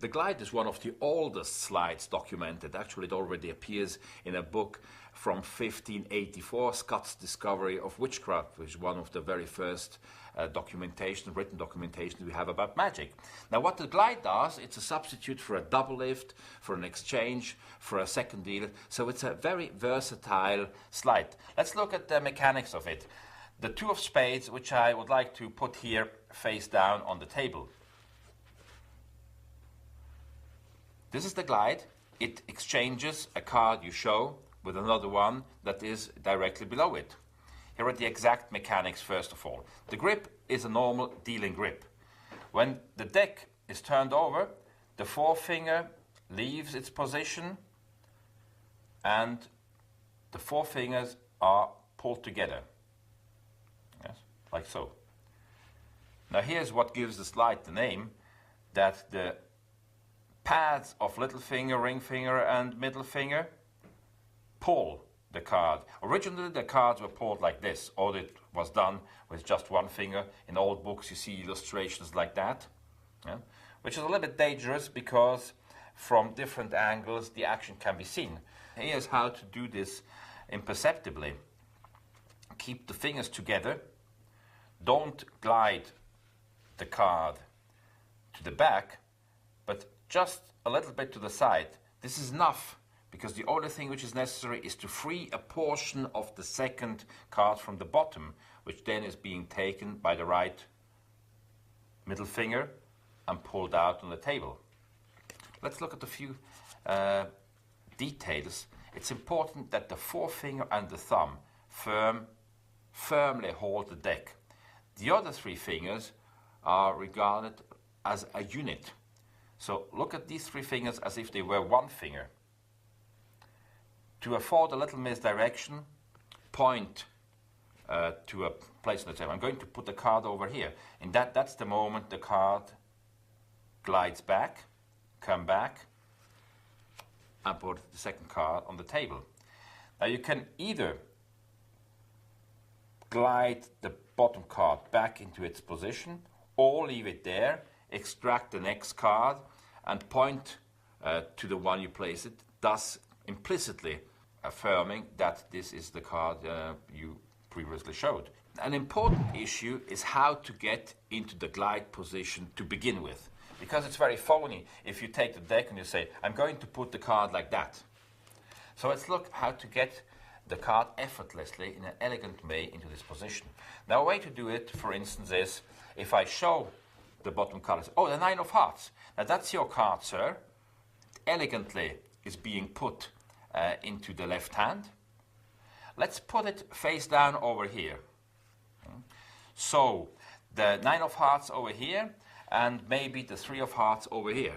The glide is one of the oldest slides documented. Actually, it already appears in a book from 1584, Scott's Discovery of Witchcraft, which is one of the very first written documentation we have about magic. Now, what the glide does, it's a substitute for a double lift, for an exchange, for a second deal. So it's a very versatile slide. Let's look at the mechanics of it. The two of spades, which I would like to put here face down on the table. This is the glide. It exchanges a card you show with another one that is directly below it. Here are the exact mechanics first of all. The grip is a normal dealing grip. When the deck is turned over, the forefinger leaves its position and the four fingers are pulled together. Yes, like so. Now here's what gives the slide the name, that the pads of little finger, ring finger and middle finger pull the card. Originally the cards were pulled like this, or it was done with just one finger. In old books you see illustrations like that, yeah? Which is a little bit dangerous because from different angles the action can be seen. Here's how to do this imperceptibly. Keep the fingers together, don't glide the card to the back, but just a little bit to the side. This is enough, because the only thing which is necessary is to free a portion of the second card from the bottom, which then is being taken by the right middle finger and pulled out on the table. Let's look at a few details. It's important that the forefinger and the thumb firmly hold the deck. The other three fingers are regarded as a unit. So look at these three fingers as if they were one finger. To afford a little misdirection, point to a place on the table. I'm going to put the card over here. And that's the moment the card glides back, come back, and put the second card on the table. Now you can either glide the bottom card back into its position, or leave it there, extract the next card, and point to the one you place it, thus implicitly affirming that this is the card you previously showed. An important issue is how to get into the glide position to begin with, because it's very phony if you take the deck and you say, I'm going to put the card like that. So let's look how to get the card effortlessly in an elegant way into this position. Now a way to do it, for instance, is if I show the bottom card, oh, the nine of hearts. Now that's your card, sir. It elegantly is being put into the left hand. Let's put it face down over here. So the nine of hearts over here and maybe the three of hearts over here.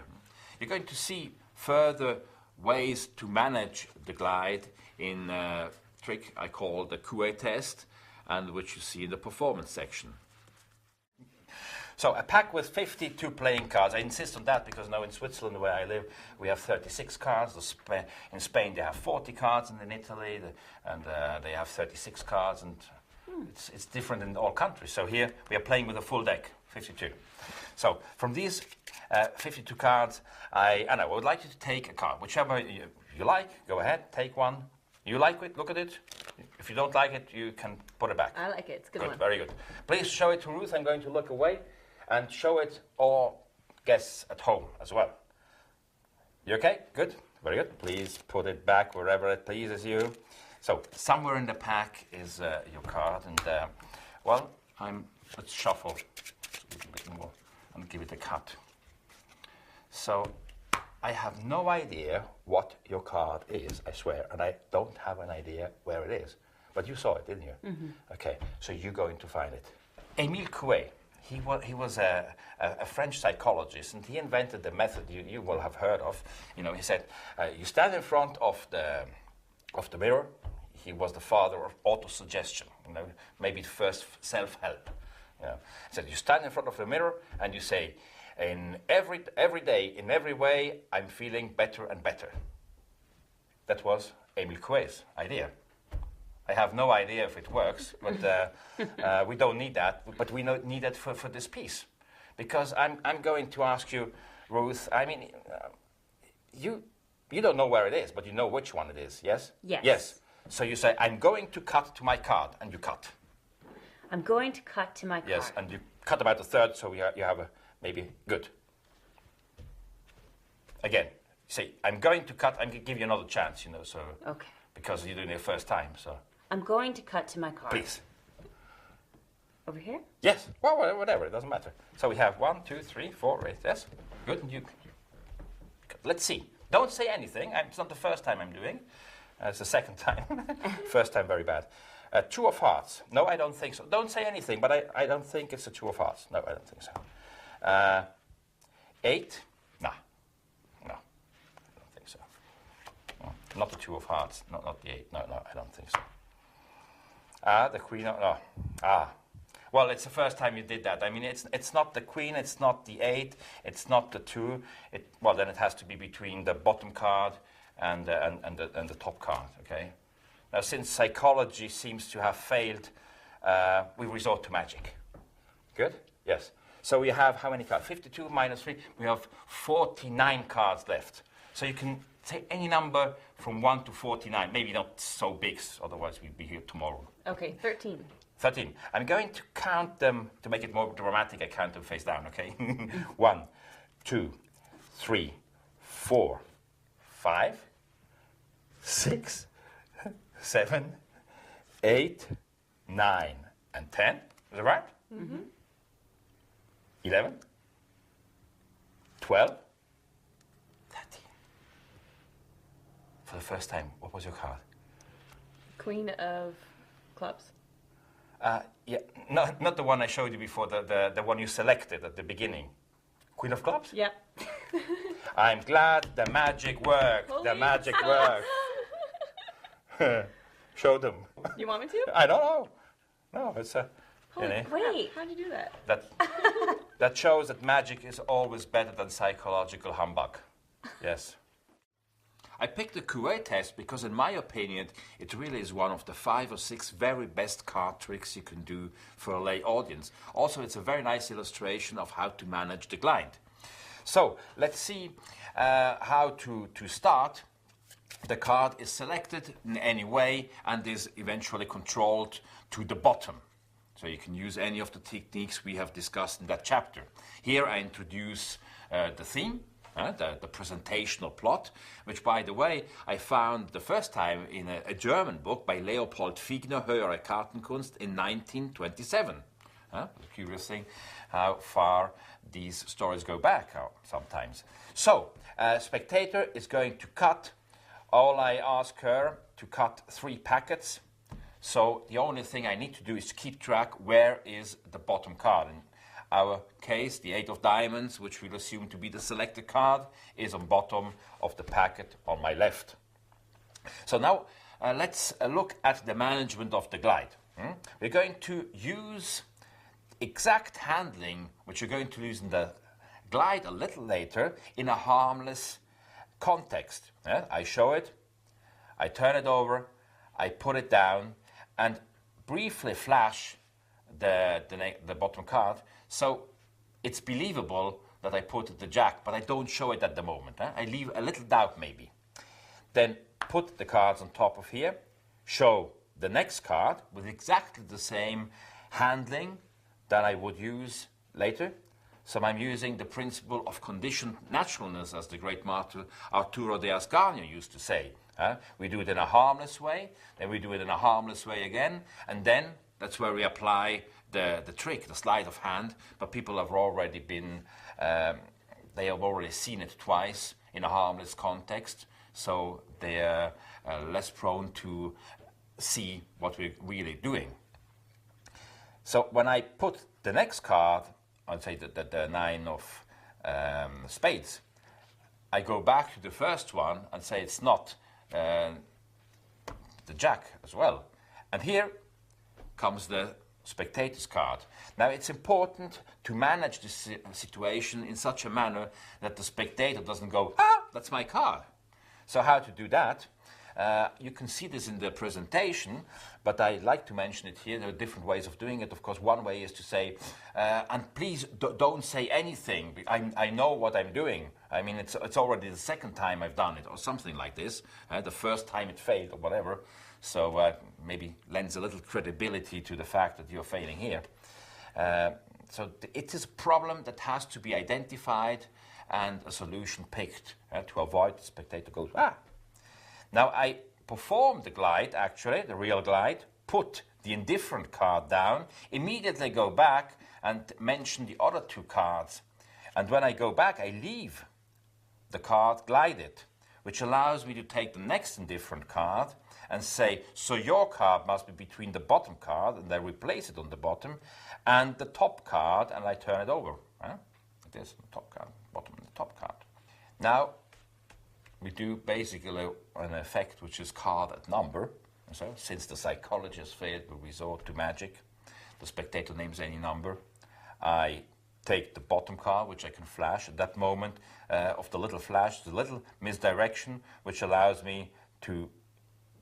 You're going to see further ways to manage the glide in a trick I call the Coué Test, and which you see in the performance section. So a pack with 52 playing cards. I insist on that because now in Switzerland, where I live, we have 36 cards. In Spain they have 40 cards, and in Italy they have 36 cards, and it's different in all countries. So here we are playing with a full deck, 52. So from these 52 cards, I would like you to take a card, whichever you like. Go ahead, take one. You like it? Look at it. If you don't like it, you can put it back. I like it. It's a good one. Very good. Please show it to Ruth. I'm going to look away, and show it all guests at home as well. You okay? Good. Very good. Please put it back wherever it pleases you. So somewhere in the pack is your card, and well, let's shuffle a little bit more and give it a cut. So I have no idea what your card is, I swear, and I don't have an idea where it is. But you saw it, didn't you? Mm-hmm. Okay, so you're going to find it. Émile Coué, he was a French psychologist, and he invented the method you will have heard of. You know, he said, you stand in front of the mirror. He was the father of autosuggestion, you know, maybe first self-help. You know. He said, you stand in front of the mirror and you say, in every day, in every way, I'm feeling better and better. That was Émile Coué's idea. I have no idea if it works, but we don't need that. But we need that for this piece. Because I'm going to ask you, Ruth, I mean, you don't know where it is, but you know which one it is, yes? Yes. Yes. So you say, I'm going to cut to my card, and you cut. I'm going to cut to my card. Yes, and you cut about a third, so you have a maybe good. Again, say, I'm going to cut, I'm going to give you another chance, you know, so. Okay. Because you're doing it the first time, so. I'm going to cut to my card. Please. Over here? Yes, well, whatever, it doesn't matter. So we have 1, 2, 3, 4, 8, yes. Good, and you. Let's see. Don't say anything, it's not the first time I'm doing. It's the second time. First time, very bad. Two of hearts. No, I don't think so. Don't say anything, but I don't think it's a two of hearts. No, I don't think so. 8? No. No, I don't think so. No, not the two of hearts. Not the 8. No, I don't think so. The queen. No. Well, it's the first time you did that. I mean, it's not the queen, it's not the 8, it's not the 2. Well, then it has to be between the bottom card and the top card, okay? Now, since psychology seems to have failed, we resort to magic. Good? Yes. So we have how many cards? 52 minus 3. We have 49 cards left. So you can say any number from 1 to 49. Maybe not so big, otherwise we'd be here tomorrow. Okay, 13. 13. I'm going to count them, to make it more dramatic, I count them face down, okay? 1, 2, 3, 4, 5, 6, 7, 8, 9, and 10. Is that right? Mm-hmm. 11, 12, 13. For the first time, what was your card? Queen of clubs. Yeah, not the one I showed you before, the one you selected at the beginning. Queen of Clubs? Yeah. I'm glad the magic worked. The magic worked. Show them. You want me to? I don't know. No, it's a. Wait. How'd you do that? That shows that magic is always better than psychological humbug. Yes. I picked the Coué test because, in my opinion, it really is one of the 5 or 6 very best card tricks you can do for a lay audience. Also, it's a very nice illustration of how to manage the blind. So, let's see how to start. The card is selected in any way and is eventually controlled to the bottom. So you can use any of the techniques we have discussed in that chapter. Here I introduce the theme. The presentational plot, which, by the way, I found the first time in a German book by Leopold Figner, Höhere Kartenkunst, in 1927. The curious thing, how far these stories go back sometimes. So, spectator is going to cut. All I ask her to cut 3 packets. So the only thing I need to do is keep track where is the bottom card. In our case, the 8 of diamonds, which we'll assume to be the selected card, is on bottom of the packet on my left. So now let's look at the management of the glide. We're going to use exact handling, which we're going to use in the glide a little later, in a harmless context. I show it, I turn it over, I put it down, and briefly flash the bottom card, so it's believable that I put the jack, but I don't show it at the moment. I leave a little doubt maybe. Then put the cards on top of here, show the next card with exactly the same handling that I would use later. So I'm using the principle of conditioned naturalness, as the great martyr Arturo de Ascanio used to say. We do it in a harmless way, then we do it in a harmless way again, and then that's where we apply the trick, the sleight of hand, but people have already been, they have already seen it twice in a harmless context, so they are less prone to see what we're really doing. So when I put the next card, I'd say the 9 of spades, I go back to the first one and say it's not the jack as well. And here comes the spectator's card. Now it's important to manage this situation in such a manner that the spectator doesn't go, that's my card. So how to do that? You can see this in the presentation, but I like to mention it here. There are different ways of doing it. Of course, one way is to say, and please don't say anything. I know what I'm doing. I mean, it's already the second time I've done it, or something like this. The first time it failed, or whatever. So maybe lends a little credibility to the fact that you're failing here. So it is a problem that has to be identified and a solution picked to avoid the spectator goes, ah. Now I perform the glide, actually, the real glide, put the indifferent card down, immediately go back and mention the other two cards. And when I go back, I leave the card glided, which allows me to take the next indifferent card and say, so your card must be between the bottom card, and I replace it on the bottom, and the top card, and I turn it over. It is the top card, bottom and the top card. Now, we do basically an effect which is card at number. So, since the psychologist failed to resort to magic, the spectator names any number. I take the bottom card, which I can flash at that moment of the little flash, the little misdirection, which allows me to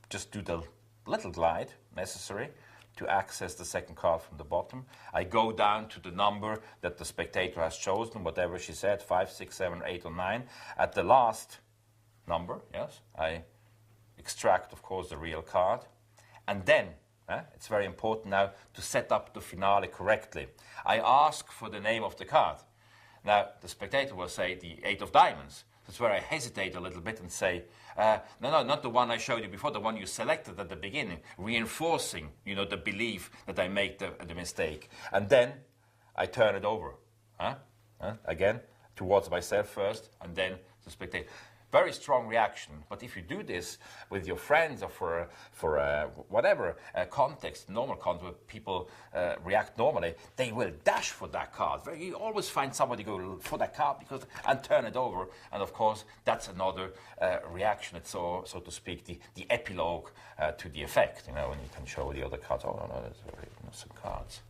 just do the little glide necessary to access the second card from the bottom. I go down to the number that the spectator has chosen, whatever she said, 5, 6, 7, 8, or 9. At the last number, yes, I extract, of course, the real card. And then, it's very important now to set up the finale correctly. I ask for the name of the card. Now, the spectator will say the 8 of diamonds. That's where I hesitate a little bit and say, no, not the one I showed you before, the one you selected at the beginning, reinforcing, the belief that I make the mistake. And then I turn it over, again, towards myself first, and then the spectator. Very strong reaction, but if you do this with your friends or for whatever context, normal context, where people react normally, they will dash for that card. You always find somebody go for that card and turn it over, and of course that's another reaction. It's so to speak the epilogue to the effect. When you can show the other cards. Oh no, there's some cards.